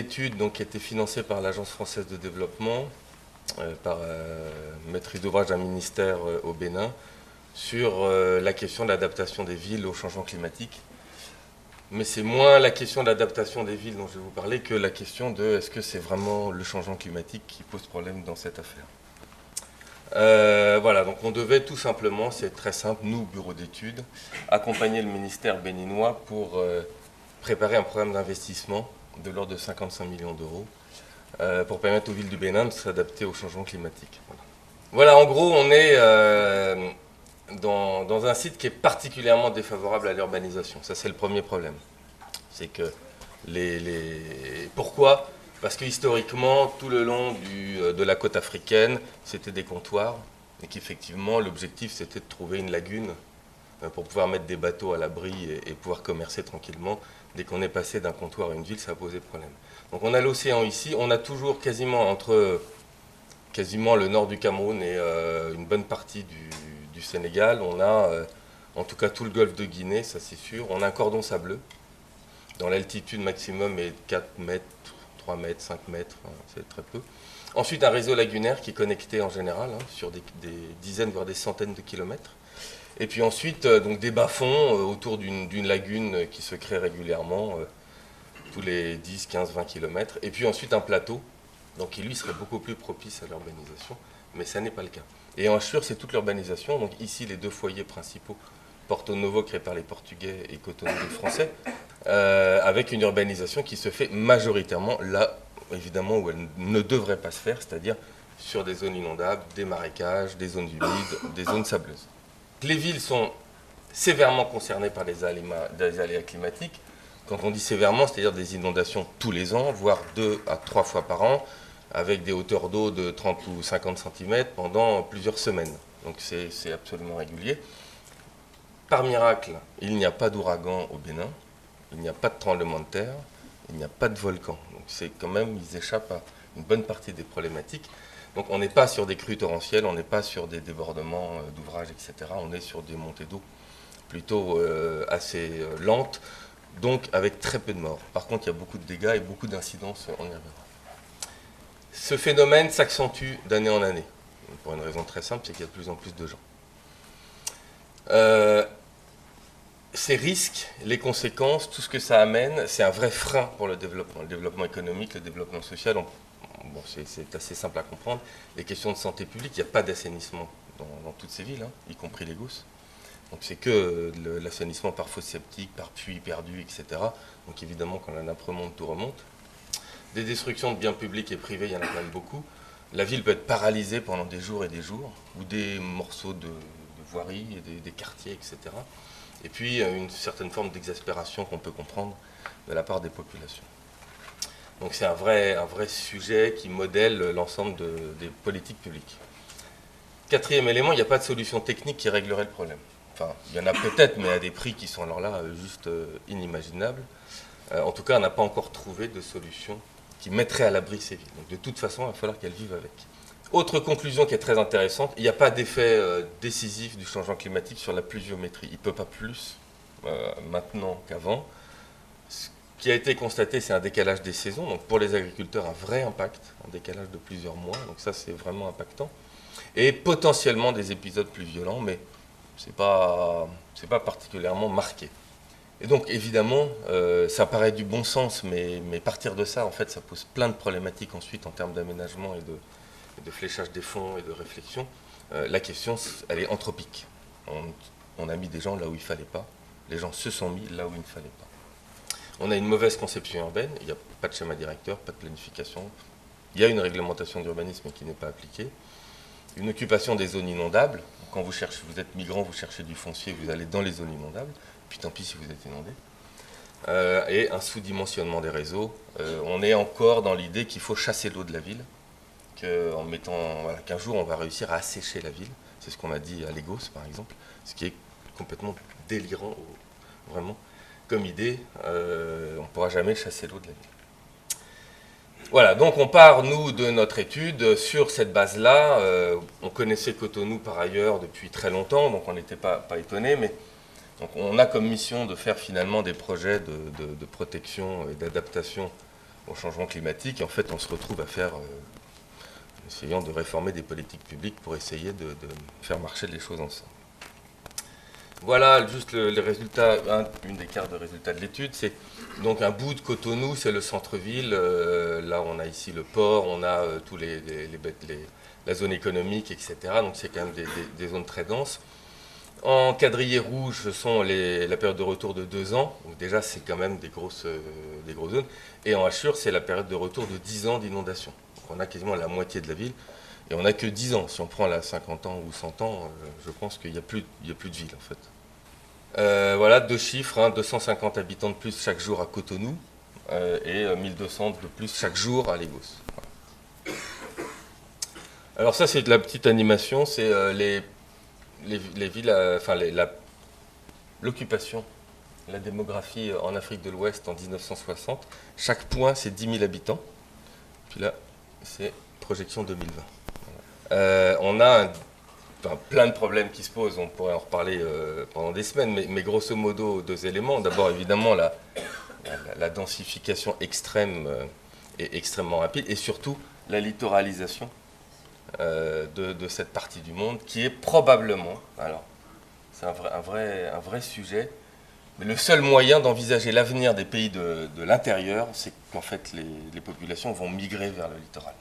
étude donc, qui a été financée par l'Agence française de développement, par maîtrise d'ouvrage d'un ministère au Bénin, sur la question de l'adaptation des villes au changement climatique. Mais c'est moins la question de l'adaptation des villes dont je vais vous parler que la question de est-ce que c'est vraiment le changement climatique qui pose problème dans cette affaire. Voilà, donc on devait tout simplement, c'est très simple, nous, bureau d'études, accompagner le ministère béninois pour préparer un programme d'investissement de l'ordre de 55 millions d'euros pour permettre aux villes du Bénin de s'adapter au changement climatique. Voilà, en gros, on est dans un site qui est particulièrement défavorable à l'urbanisation. Ça, c'est le premier problème. C'est que Pourquoi ? Parce que historiquement, tout le long de la côte africaine, c'était des comptoirs et qu'effectivement, l'objectif, c'était de trouver une lagune pour pouvoir mettre des bateaux à l'abri et pouvoir commercer tranquillement. Dès qu'on est passé d'un comptoir à une ville, ça a posé problème. Donc on a l'océan ici, on a toujours quasiment entre le nord du Cameroun et une bonne partie du Sénégal, on a en tout cas tout le golfe de Guinée, ça c'est sûr. On a un cordon sableux, dont l'altitude maximum est 4 mètres, 3 mètres, 5 mètres, c'est très peu. Ensuite, un réseau lagunaire qui est connecté en général sur des dizaines, voire des centaines de kilomètres. Et puis ensuite, donc des bas-fonds autour d'une lagune qui se crée régulièrement, tous les 10, 15, 20 kilomètres. Et puis ensuite un plateau, donc qui lui serait beaucoup plus propice à l'urbanisation, mais ça n'est pas le cas. Et en Achur, c'est toute l'urbanisation. Donc ici, les deux foyers principaux, Porto Novo créé par les Portugais et Cotonou des Français, avec une urbanisation qui se fait majoritairement là, évidemment, où elle ne devrait pas se faire, c'est-à-dire sur des zones inondables, des marécages, des zones humides, des zones sableuses. Les villes sont sévèrement concernées par des aléas climatiques. Quand on dit sévèrement, c'est-à-dire des inondations tous les ans, voire 2 à 3 fois par an, avec des hauteurs d'eau de 30 ou 50 cm pendant plusieurs semaines. Donc c'est absolument régulier. Par miracle, il n'y a pas d'ouragan au Bénin, il n'y a pas de tremblement de terre, il n'y a pas de volcan. Donc c'est quand même, ils échappent à une bonne partie des problématiques. Donc on n'est pas sur des crues torrentielles, on n'est pas sur des débordements d'ouvrages, etc. On est sur des montées d'eau plutôt assez lentes, donc avec très peu de morts. Par contre, il y a beaucoup de dégâts et beaucoup d'incidences, on y reviendra. Ce phénomène s'accentue d'année en année, pour une raison très simple, c'est qu'il y a de plus en plus de gens. Ces risques, les conséquences, tout ce que ça amène, c'est un vrai frein pour le développement économique, le développement social. Bon, c'est assez simple à comprendre. Les questions de santé publique, il n'y a pas d'assainissement dans toutes ces villes, y compris les Gousses. Donc c'est que l'assainissement par fosse septique, par puits perdus, etc. Donc évidemment, quand la nappe remonte, tout remonte. Des destructions de biens publics et privés, il y en a quand même beaucoup. La ville peut être paralysée pendant des jours et des jours, ou des morceaux de voirie, et des quartiers, etc. Et puis une certaine forme d'exaspération qu'on peut comprendre de la part des populations. Donc c'est un vrai sujet qui modèle l'ensemble des politiques publiques. Quatrième élément, il n'y a pas de solution technique qui réglerait le problème. Enfin, il y en a peut-être, mais à des prix qui sont alors là juste inimaginables. En tout cas, on n'a pas encore trouvé de solution qui mettrait à l'abri ces villes. Donc de toute façon, il va falloir qu'elles vivent avec. Autre conclusion qui est très intéressante, il n'y a pas d'effet décisif du changement climatique sur la pluviométrie. Il ne peut pas plus maintenant qu'avant. Ce qui a été constaté, c'est un décalage des saisons. Donc pour les agriculteurs, un vrai impact, un décalage de plusieurs mois. Donc ça, c'est vraiment impactant. Et potentiellement des épisodes plus violents, mais ce n'est pas particulièrement marqué. Et donc évidemment, ça paraît du bon sens, mais partir de ça, en fait, ça pose plein de problématiques ensuite en termes d'aménagement et de fléchage des fonds et de réflexion. La question, elle est anthropique. On a mis des gens là où il ne fallait pas. Les gens se sont mis là où il ne fallait pas. On a une mauvaise conception urbaine. Il n'y a pas de schéma directeur, pas de planification. Il y a une réglementation d'urbanisme qui n'est pas appliquée. Une occupation des zones inondables. Quand vous êtes migrant, vous cherchez du foncier, vous allez dans les zones inondables. Puis tant pis si vous êtes inondé. Et un sous-dimensionnement des réseaux. On est encore dans l'idée qu'il faut chasser l'eau de la ville, qu'un jour on va réussir à assécher la ville. C'est ce qu'on a dit à Lagos par exemple, ce qui est complètement délirant, vraiment, comme idée. On ne pourra jamais chasser l'eau de la ville. Voilà, donc on part, nous, de notre étude sur cette base-là. On connaissait Cotonou par ailleurs depuis très longtemps, donc on n'était pas étonnés, mais donc on a comme mission de faire finalement des projets de protection et d'adaptation au changement climatique. Et en fait, on se retrouve à faire, essayant de réformer des politiques publiques pour essayer de faire marcher les choses ensemble. Voilà juste les résultats, une des cartes de résultats de l'étude. C'est donc un bout de Cotonou, c'est le centre-ville. Là, on a ici le port, on a tous la zone économique, etc. Donc c'est quand même des zones très denses. En quadrillé rouge, ce sont la période de retour de 2 ans. Donc déjà, c'est quand même des grosses zones. Et en hachure, c'est la période de retour de 10 ans d'inondation. Donc on a quasiment la moitié de la ville. Et on n'a que 10 ans. Si on prend là 50 ans ou 100 ans, je pense qu'il n'y a plus de ville, en fait. Voilà, 2 chiffres, 250 habitants de plus chaque jour à Cotonou et 1200 de plus chaque jour à Lagos. Voilà. Alors ça, c'est de la petite animation, c'est les villes, l'occupation, la démographie en Afrique de l'Ouest en 1960. Chaque point, c'est 10 000 habitants. Puis là, c'est projection 2020. On a plein de problèmes qui se posent, on pourrait en reparler pendant des semaines, mais grosso modo, 2 éléments. D'abord, évidemment, la densification extrême est extrêmement rapide, et surtout la littoralisation de cette partie du monde, qui est probablement, alors c'est un vrai sujet, mais le seul moyen d'envisager l'avenir des pays de l'intérieur, c'est qu'en fait les populations vont migrer vers le littoral.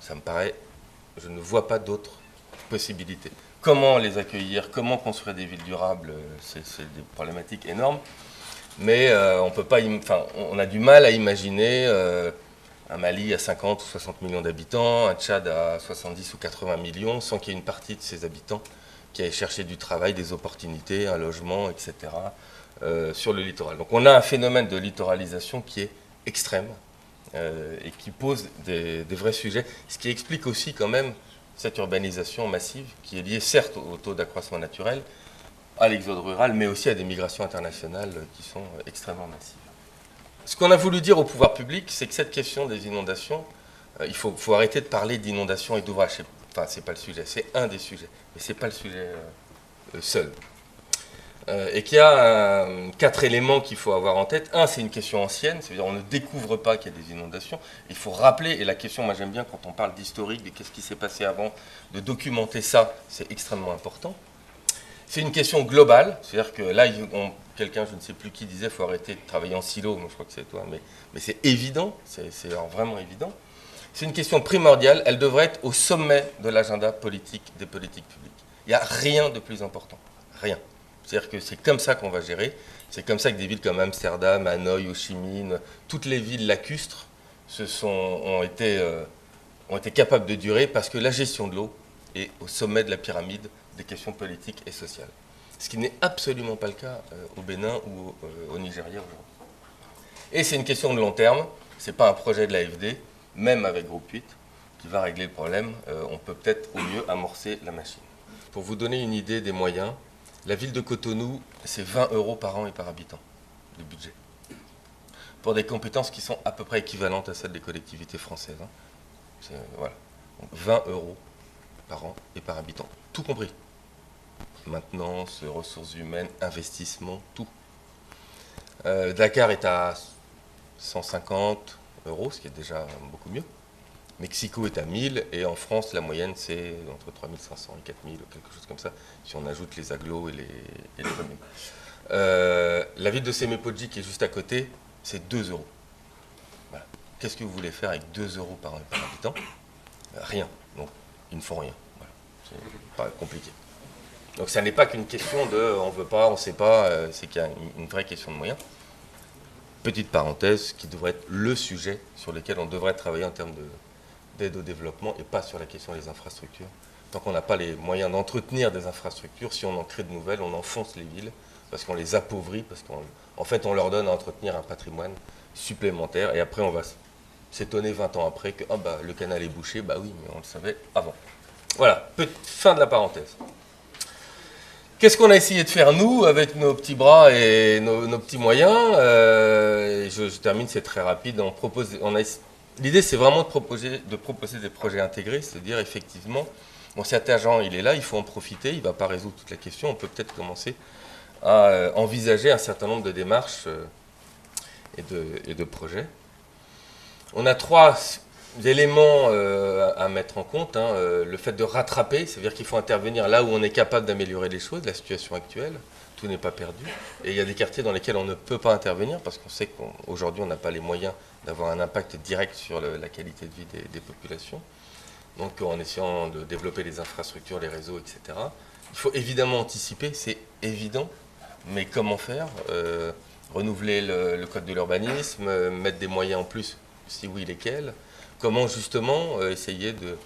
Ça me paraît, je ne vois pas d'autres possibilités. Comment les accueillir, comment construire des villes durables, c'est des problématiques énormes. Mais on a du mal à imaginer un Mali à 50 ou 60 millions d'habitants, un Tchad à 70 ou 80 millions, sans qu'il y ait une partie de ces habitants qui aille chercher du travail, des opportunités, un logement, etc., sur le littoral. Donc on a un phénomène de littoralisation qui est extrême et qui pose des vrais sujets, ce qui explique aussi quand même cette urbanisation massive qui est liée certes au taux d'accroissement naturel, à l'exode rural, mais aussi à des migrations internationales qui sont extrêmement massives. Ce qu'on a voulu dire au pouvoir public, c'est que cette question des inondations, il faut arrêter de parler d'inondations et d'ouvrages. Enfin, c'est pas le sujet, c'est un des sujets, mais c'est pas le sujet seul. Et qu'il y a 4 éléments qu'il faut avoir en tête. Un, c'est une question ancienne, c'est-à-dire on ne découvre pas qu'il y a des inondations. Il faut rappeler, et la question, moi j'aime bien quand on parle d'historique, de qu'est-ce qui s'est passé avant, de documenter ça, c'est extrêmement important. C'est une question globale, c'est-à-dire que là, quelqu'un, je ne sais plus qui, disait qu'il faut arrêter de travailler en silo, moi je crois que c'est toi, mais c'est évident, c'est vraiment évident. C'est une question primordiale, elle devrait être au sommet de l'agenda politique des politiques publiques. Il n'y a rien de plus important, rien. C'est-à-dire que c'est comme ça qu'on va gérer, c'est comme ça que des villes comme Amsterdam, Hanoï, Ho Chi Minh, toutes les villes lacustres ont été capables de durer parce que la gestion de l'eau est au sommet de la pyramide des questions politiques et sociales. Ce qui n'est absolument pas le cas au Bénin ou au Nigeria aujourd'hui. Et c'est une question de long terme, ce n'est pas un projet de l'AFD, même avec Groupe 8, qui va régler le problème. On peut peut-être au mieux amorcer la machine. Pour vous donner une idée des moyens, la ville de Cotonou, c'est 20 € par an et par habitant de budget. Pour des compétences qui sont à peu près équivalentes à celles des collectivités françaises. Voilà. Donc 20 € par an et par habitant, tout compris. Maintenance, ressources humaines, investissement, tout. Dakar est à 150 €, ce qui est déjà beaucoup mieux. Mexico est à 1000 et en France, la moyenne, c'est entre 3500 et 4000, quelque chose comme ça, si on ajoute les agglos et les communes. La ville de Semépodji, qui est juste à côté, c'est 2 €. Voilà. Qu'est-ce que vous voulez faire avec 2 € par an et par habitant? Rien. Donc, ils ne font rien. Voilà. C'est pas compliqué. Donc, ça n'est pas qu'une question de on ne veut pas, on ne sait pas, c'est qu'il y a une vraie question de moyens. Petite parenthèse, qui devrait être le sujet sur lequel on devrait travailler en termes d'aide au développement et pas sur la question des infrastructures. Tant qu'on n'a pas les moyens d'entretenir des infrastructures, si on en crée de nouvelles, on enfonce les villes parce qu'on les appauvrit, parce qu'en fait on leur donne à entretenir un patrimoine supplémentaire et après on va s'étonner 20 ans après que le canal est bouché, bah oui, mais on le savait avant. Voilà, fin de la parenthèse. Qu'est-ce qu'on a essayé de faire, nous, avec nos petits bras et nos petits moyens je termine, c'est très rapide. L'idée, c'est vraiment de proposer des projets intégrés, c'est-à-dire, effectivement, cet agent, il est là, il faut en profiter, il ne va pas résoudre toute la question, on peut peut-être commencer à envisager un certain nombre de démarches et de projets. On a trois éléments à mettre en compte. Hein. Le fait de rattraper, c'est-à-dire qu'il faut intervenir là où on est capable d'améliorer les choses, la situation actuelle. Tout n'est pas perdu. Et il y a des quartiers dans lesquels on ne peut pas intervenir parce qu'on sait qu'aujourd'hui on n'a pas les moyens d'avoir un impact direct sur la qualité de vie des populations. Donc en essayant de développer les infrastructures, les réseaux, etc. Il faut évidemment anticiper, c'est évident, mais comment faire renouveler le code de l'urbanisme, mettre des moyens en plus, si oui, lesquels? Comment justement essayer de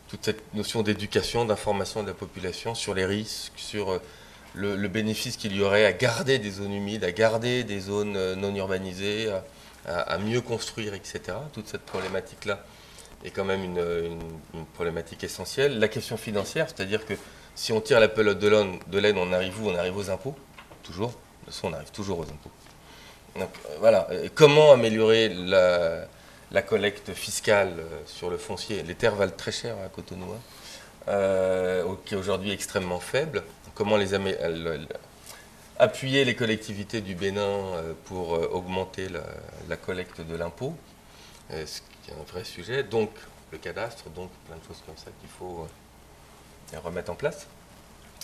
toute cette notion d'éducation, d'information de la population sur les risques, sur le bénéfice qu'il y aurait à garder des zones humides, à garder des zones non urbanisées, à mieux construire, etc. Toute cette problématique-là est quand même une problématique essentielle. La question financière, c'est-à-dire que si on tire la pelote de laine, on arrive où? On arrive aux impôts, toujours. De toute façon, on arrive toujours aux impôts. Donc, voilà. Comment améliorer la collecte fiscale sur le foncier? Les terres valent très cher à Cotonou, qui est aujourd'hui extrêmement faible. Comment appuyer les collectivités du Bénin pour augmenter la collecte de l'impôt, ce qui est un vrai sujet. Donc le cadastre, donc plein de choses comme ça qu'il faut remettre en place.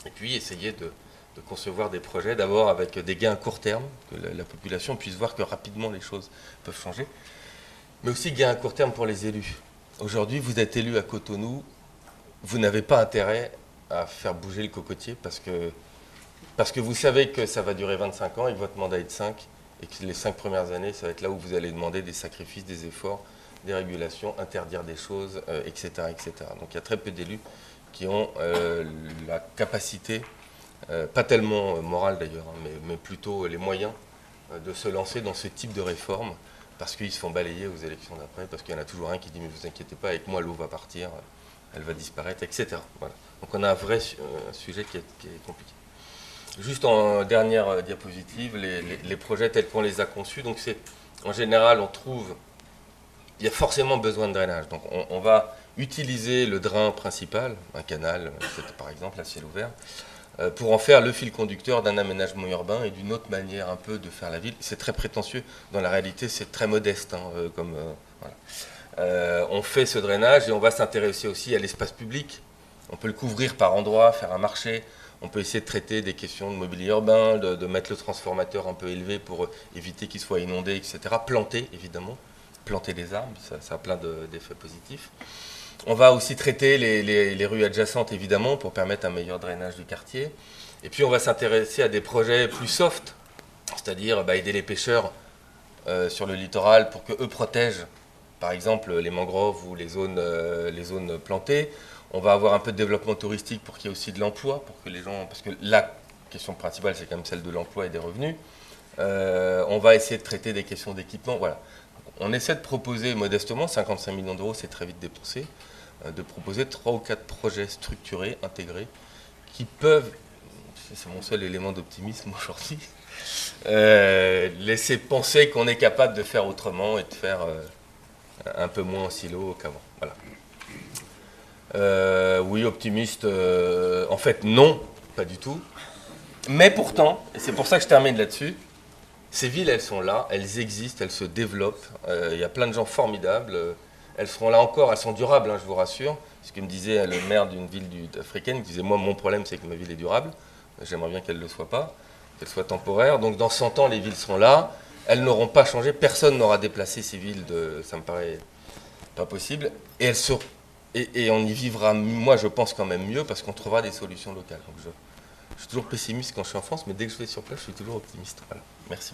Et puis essayer de concevoir des projets, d'abord avec des gains à court terme, que la population puisse voir que rapidement les choses peuvent changer, mais aussi gains à court terme pour les élus. Aujourd'hui, vous êtes élu à Cotonou, vous n'avez pas intérêt à faire bouger le cocotier parce que vous savez que ça va durer 25 ans et que votre mandat est de 5, et que les 5 premières années, ça va être là où vous allez demander des sacrifices, des efforts, des régulations, interdire des choses, etc., etc. Donc il y a très peu d'élus qui ont la capacité, pas tellement morale d'ailleurs, hein, mais plutôt les moyens de se lancer dans ce type de réforme, parce qu'ils se font balayer aux élections d'après, parce qu'il y en a toujours un qui dit « mais vous inquiétez pas, avec moi l'eau va partir, elle va disparaître », etc. Voilà. Donc on a un vrai sujet qui est compliqué. Juste en dernière diapositive, les projets tels qu'on les a conçus, donc c'est en général on trouve, il y a forcément besoin de drainage, donc on va utiliser le drain principal, un canal, par exemple à ciel ouvert, pour en faire le fil conducteur d'un aménagement urbain et d'une autre manière un peu de faire la ville. C'est très prétentieux, dans la réalité c'est très modeste. Hein, voilà. On fait ce drainage et on va s'intéresser aussi à l'espace public. On peut le couvrir par endroits, faire un marché, on peut essayer de traiter des questions de mobilier urbain, de mettre le transformateur un peu élevé pour éviter qu'il soit inondé, etc. Planter évidemment, planter des arbres, ça a plein d'effets positifs. On va aussi traiter les rues adjacentes, évidemment, pour permettre un meilleur drainage du quartier. Et puis, on va s'intéresser à des projets plus soft, c'est-à-dire aider les pêcheurs sur le littoral pour qu'eux protègent, par exemple, les mangroves ou les zones plantées. On va avoir un peu de développement touristique pour qu'il y ait aussi de l'emploi, pour que les gens... Parce que la question principale, c'est quand même celle de l'emploi et des revenus. On va essayer de traiter des questions d'équipement, voilà. On essaie de proposer modestement, 55 millions d'euros, c'est très vite dépensé, de proposer 3 ou 4 projets structurés, intégrés, qui peuvent, c'est mon seul élément d'optimisme aujourd'hui, laisser penser qu'on est capable de faire autrement et de faire un peu moins en silo qu'avant. Voilà. Oui, optimiste, en fait non, pas du tout. Mais pourtant, et c'est pour ça que je termine là-dessus, ces villes, elles sont là, elles existent, elles se développent. Il y a plein de gens formidables. Elles seront là encore, elles sont durables, hein, je vous rassure. Ce que me disait le maire d'une ville africaine, qui disait « Moi, mon problème, c'est que ma ville est durable. J'aimerais bien qu'elle ne le soit pas, qu'elle soit temporaire. Donc, dans 100 ans, les villes seront là. Elles n'auront pas changé. Personne n'aura déplacé ces villes. Ça me paraît pas possible. Et, et on y vivra, moi, je pense quand même mieux, parce qu'on trouvera des solutions locales. Donc, je suis toujours pessimiste quand je suis en France, mais dès que je vais sur place, je suis toujours optimiste. Voilà. Merci.